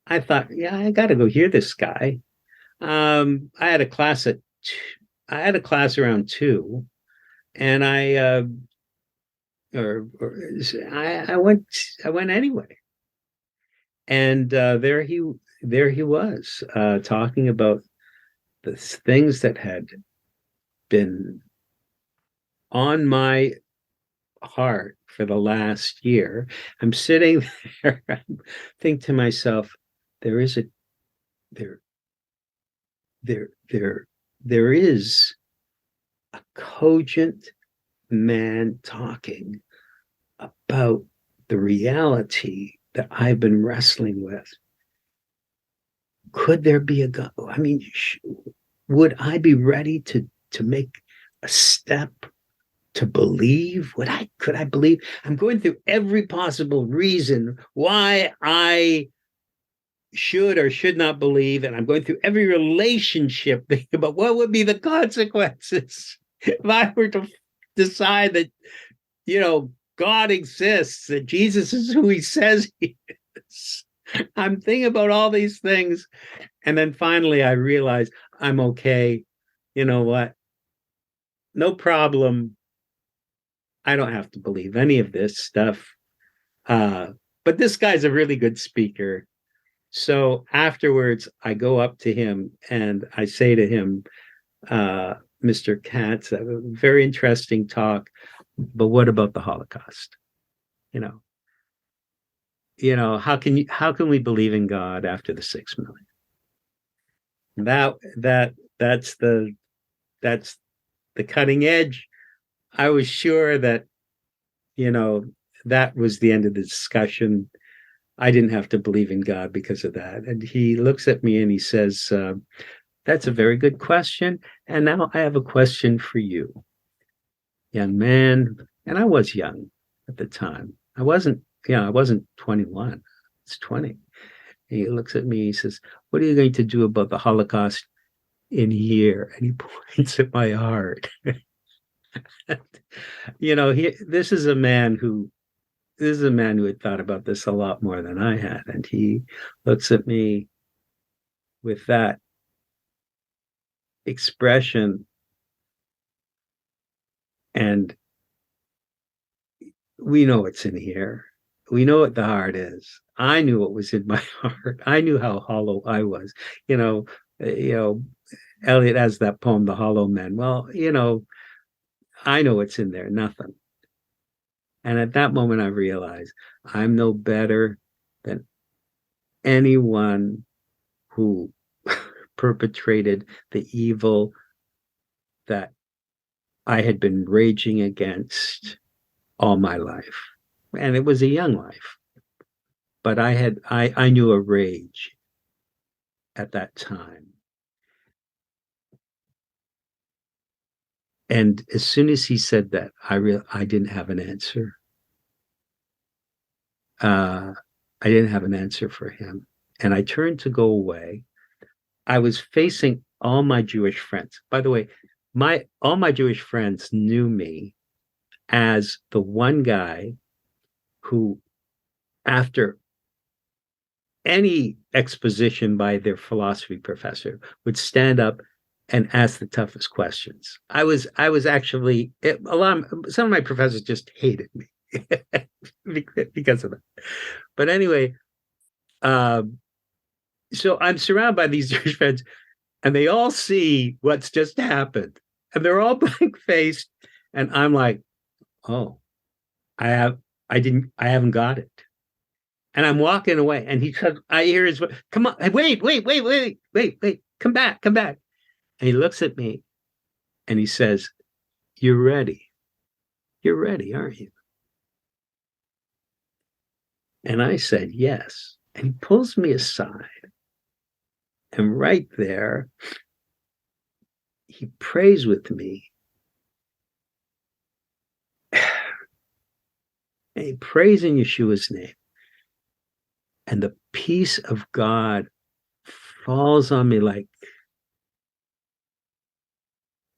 I thought, yeah, I got to go hear this guy. I had a class at I had a class around 2, and I went anyway. And there he was, talking about the things that had been on my heart for the last year. I'm sitting there, I think to myself, there is a there there there there is a cogent man talking about the reality that I've been wrestling with. Could there be a God? I mean, would I be ready to make a step to believe? Could I believe? I'm going through every possible reason why I should or should not believe, and I'm going through every relationship thinking about what would be the consequences if I were to decide that God exists, that Jesus is who he says he is. I'm thinking about all these things. And then finally I realized I'm okay. You know what? No problem. I don't have to believe any of this stuff. But this guy's a really good speaker. So afterwards, I go up to him and I say to him, Mr. Katz, a very interesting talk, but what about the Holocaust? How can we believe in God after the 6 million? That's that's the cutting edge. I was sure that you know that was the end of the discussion. I didn't have to believe in God because of that. And he looks at me and he says, that's a very good question. And now I have a question for you, young man. And I was young at the time. I wasn't 21. I was 20. He looks at me, he says, what are you going to do about the Holocaust in here? And he points at my heart. This is a man who had thought about this a lot more than I had. And he looks at me with that expression, and we know what's in here. We know what the heart is. I knew what was in my heart. I knew how hollow I was. You know, Eliot has that poem, The Hollow Men. Well, I know what's in there, nothing. And at that moment, I realized I'm no better than anyone who perpetrated the evil that I had been raging against all my life. And it was a young life. But I knew a rage. at that time. And as soon as he said that, I didn't have an answer. I didn't have an answer for him. And I turned to go away. I was facing all my Jewish friends. By the way, all my Jewish friends knew me as the one guy who, after any exposition by their philosophy professor, would stand up and ask the toughest questions. I was actually some of my professors just hated me because of that. But anyway, um, so I'm surrounded by these Jewish friends, and they all see what's just happened, and they're all blank faced, and I'm like, oh, I haven't got it. And I'm walking away, and he said, I hear his voice, come on, wait, come back. And he looks at me and he says, You're ready. You're ready, aren't you? And I said, Yes. And he pulls me aside. And right there, he prays with me. And he prays in Yeshua's name. And the peace of God falls on me like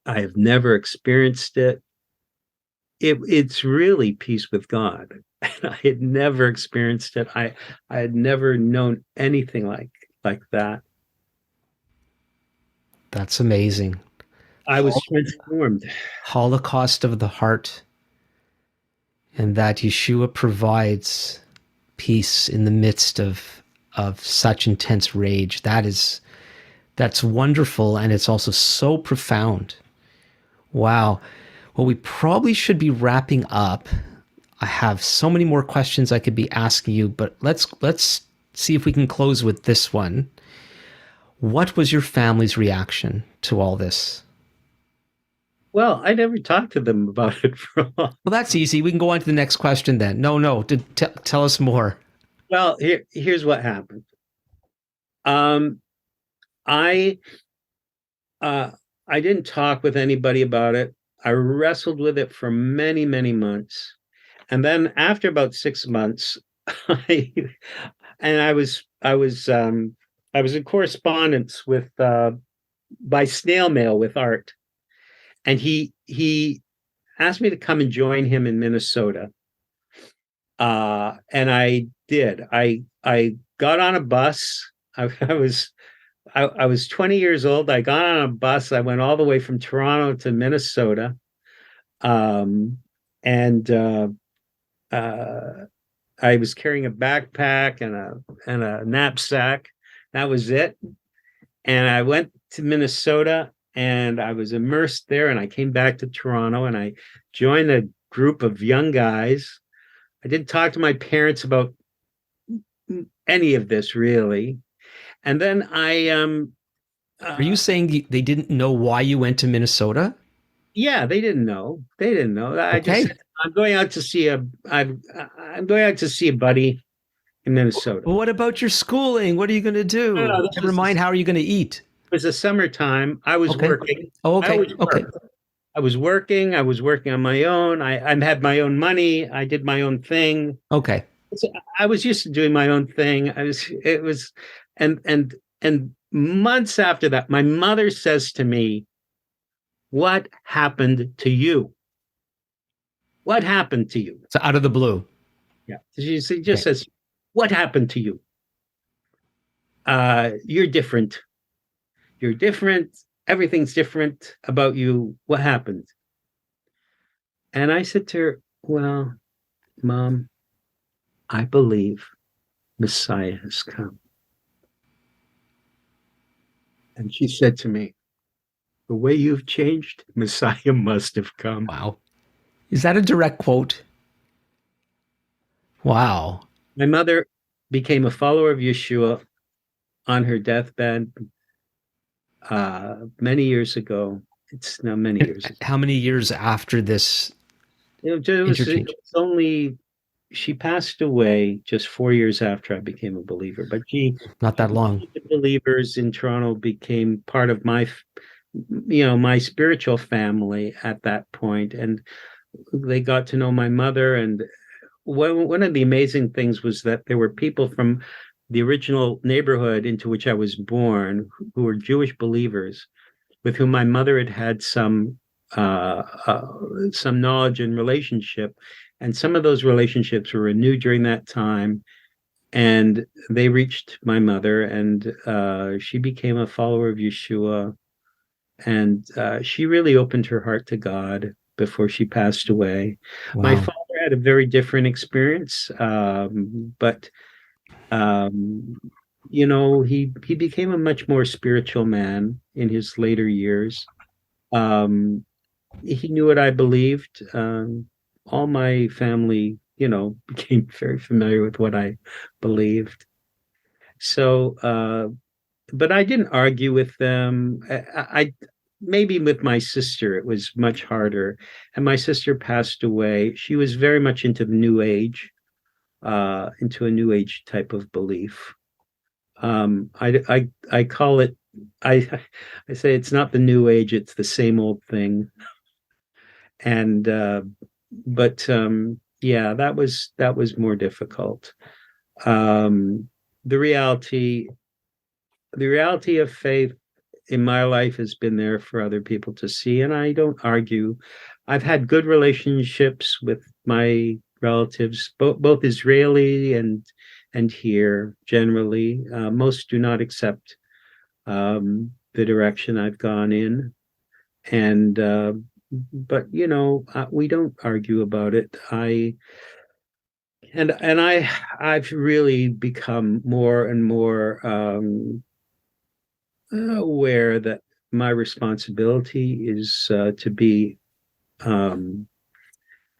I have never experienced it. It's really peace with God. And I had never experienced it. I had never known anything like that. That's amazing. I was transformed. Holocaust of the heart, and that Yeshua provides peace in the midst of such intense rage. That's wonderful, and it's also so profound. Wow. Well, we probably should be wrapping up. I have so many more questions I could be asking you, but let's see if we can close with this one. What was your family's reaction to all this? Well, I never talked to them about it for a while. Well, that's easy. We can go on to the next question then. No. Tell us more. Well, here's what happened. Um, I uh, I didn't talk with anybody about it. I wrestled with it for many, many months, and then after about 6 months, I and I was in correspondence with by snail mail with Art, and he asked me to come and join him in Minnesota. And I did. I got on a bus. I was 20 years old. I got on a bus. I went all the way from Toronto to Minnesota, and I was carrying a backpack and a knapsack. That was it. And I went to Minnesota, and I was immersed there. And I came back to Toronto, and I joined a group of young guys. I didn't talk to my parents about any of this really. And then Are you saying they didn't know why you went to Minnesota? yeah, they didn't know. They didn't know. I just Okay. said, I'm going out to see I'm going out to see a buddy in Minnesota. Well, what about your schooling? What are you going to No, do? no, this Never mind. How are you going to eat? was the summertime. I was Okay. working. Oh, I okay. always Okay. worked. I was working. I was working on my own. I had my own money. I did my own thing. Okay. So I was used to doing my own thing. It was, and months after that, my mother says to me, "What happened to you? What happened to you?" So out of the blue. Yeah, she just Okay. says, "What happened to you? You're different. You're different. Everything's different about you. What happened?" And I said to her, "Well, Mom, I believe Messiah has come." And she said to me, "The way you've changed, Messiah must have come." Wow. Is that a direct quote? Wow. My mother became a follower of Yeshua on her deathbed many years ago. It's now many And years ago. how many years after this It interchange? was only she passed away just 4 years after I became a believer. But Not that long. the believers in Toronto became part of my spiritual family at that point, and they got to know my mother. And one of the amazing things was that there were people from the original neighborhood into which I was born who were Jewish believers with whom my mother had had some knowledge and relationship, and some of those relationships were renewed during that time. And they reached my mother, and she became a follower of Yeshua, and she really opened her heart to God before she passed away. My Wow. father had a very different experience, but he became a much more spiritual man in his later years. Um, he knew what I believed. All my family, became very familiar with what I believed. So, but I didn't argue with them. Maybe with my sister, it was much harder. And my sister passed away. She was very much into the New Age, into a New Age type of belief. I call it. I I say it's not the New Age; it's the same old thing. And but yeah, that was more difficult. Um, the reality the reality of faith in my life has been there for other people to see, and I don't argue. I've had good relationships with my relatives, both Israeli and here generally. Most do not accept the direction I've gone in, and but we don't argue about it. I've really become more and more aware that my responsibility is um,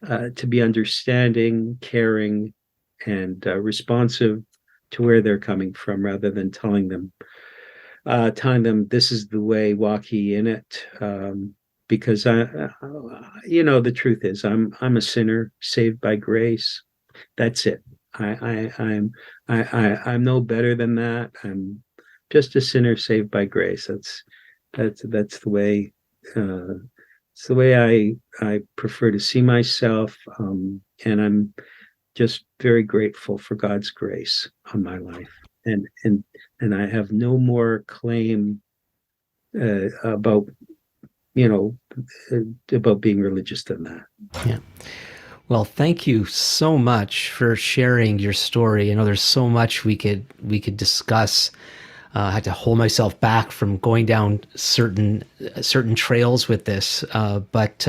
to be understanding, caring, and responsive to where they're coming from, rather than telling them this is the way, walk ye in it. Because the truth is, I'm a sinner saved by grace. That's it. I'm no better than that. I'm just a sinner saved by grace. That's the way. It's the way I prefer to see myself, and I'm just very grateful for God's grace on my life, and I have no more claim about you know about being religious than that. Yeah. Well, thank you so much for sharing your story. I know there's so much we could discuss. I had to hold myself back from going down certain trails with this. But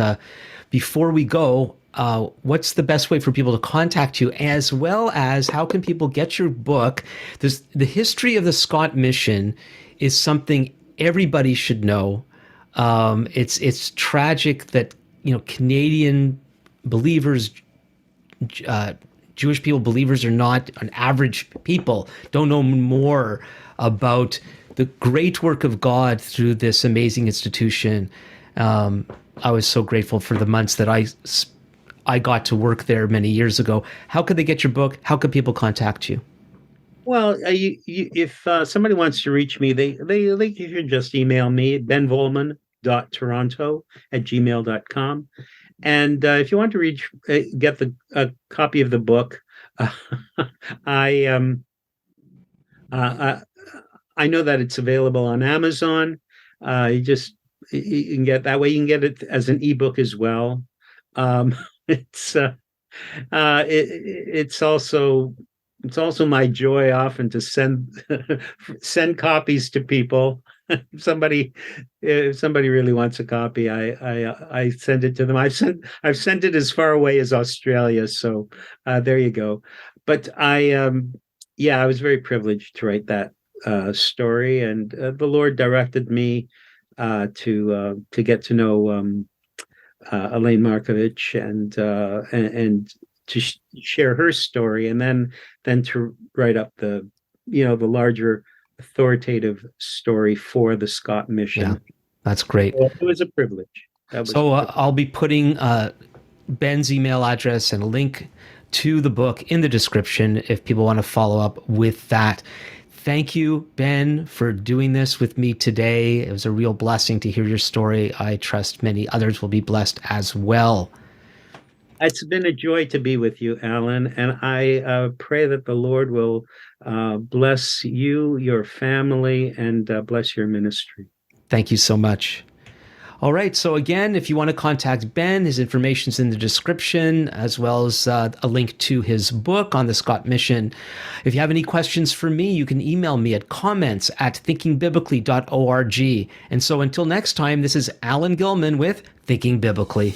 before we go, what's the best way for people to contact you, as well as how can people get your book? The history of the Scott Mission is something everybody should know. It's tragic that Canadian believers, uh, Jewish people, believers are not an average people, don't know more about the great work of God through this amazing institution. Um, I was so grateful for the months that I got to work there many years ago. How could they get your book? How could people contact you? Well, if somebody wants to reach me, they can just email me at benvolman.toronto at gmail.com. And if you want to get the a copy of the book, uh, I uh, I know that it's available on Amazon. You can get that way. You can get it as an ebook as well. It's it's also my joy often to send copies to people. If somebody really wants a copy, I send it to them. I've sent it as far away as Australia, so there you go. But yeah, I was very privileged to write that story, and the Lord directed me to get to know Elaine Markovich, and to share her story, and then to write up the larger authoritative story for the Scott Yeah, Mission. that's great. So it was a privilege. That was So I'll be putting Ben's email address and a link to the book in the description if people want to follow up with that. Thank you, Ben, for doing this with me today. It was a real blessing to hear your story. I trust many others will be blessed as well. It's been a joy to be with you, Alan, and I pray that the Lord will bless you, your family, and bless your ministry. Thank you so much. All right. So again, if you want to contact Ben, his information's in the description, as well as a link to his book on the Scott Mission. If you have any questions for me, you can email me at comments@thinkingbiblically.org. And so until next time, this is Alan Gilman with Thinking Biblically.